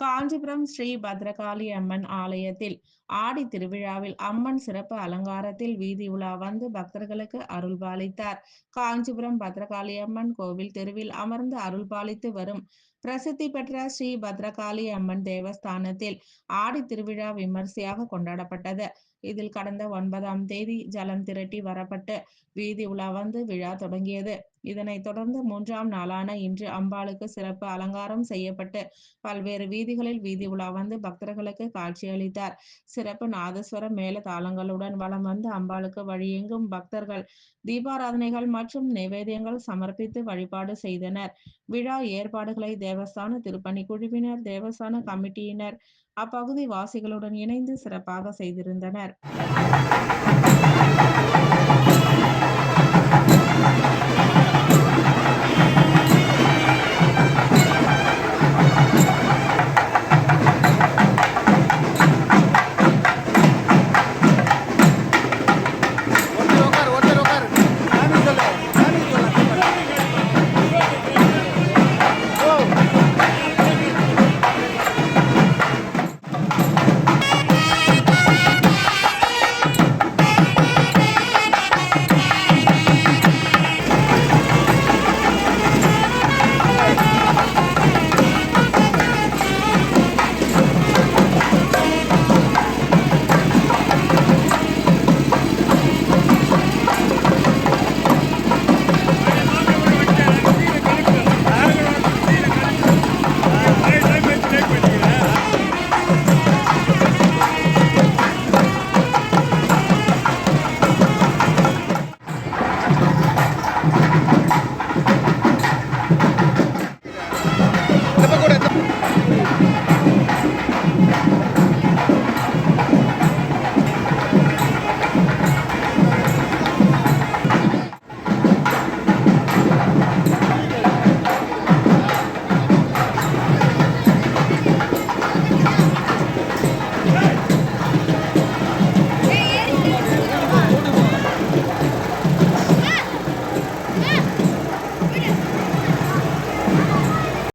காஞ்சிபுரம் ஸ்ரீ பத்ரகாளி அம்மன் ஆலயத்தில் ஆடி திருவிழாவில் அம்மன் சிறப்பு அலங்காரத்தில் வீதி உலா வந்து பக்தர்களுக்கு அருள்பாலித்தார். காஞ்சிபுரம் பத்ரகாளி அம்மன் கோவில் தெருவில் அமர்ந்து அருள்பாலித்து வரும் பிரசித்தி பெற்ற ஸ்ரீ பத்ரகாளி அம்மன் தேவஸ்தானத்தில் ஆடி திருவிழா விமர்சையாக கொண்டாடப்பட்டது. இதில் கடந்த 9ஆம் தேதி ஜலம் திரட்டி வரப்பட்டு வீதி உலா வந்து விழா தொடங்கியது. இதனைத் தொடர்ந்து 3ஆம் நாளான இன்று அம்பாளுக்கு சிறப்பு அலங்காரம் செய்யப்பட்டு பல்வேறு வீதிகளில் வீதி உலா வந்து பக்தர்களுக்கு காட்சியளித்தார். சிறப்பு நாதஸ்வர மேல தாளங்களுடன் வலம் வந்து அம்பாளுக்கு வழியெங்கும் பக்தர்கள் தீபாராதனைகள் மற்றும் நைவேத்தியங்கள் சமர்ப்பித்து வழிபாடு செய்தனர். விழா ஏற்பாடுகளை தேவஸ்தான திருப்பணி குழுவினர், தேவஸ்தான கமிட்டியினர் அப்பகுதி வாசிகளுடன் இணைந்து சிறப்பாக செய்திருந்தனர்.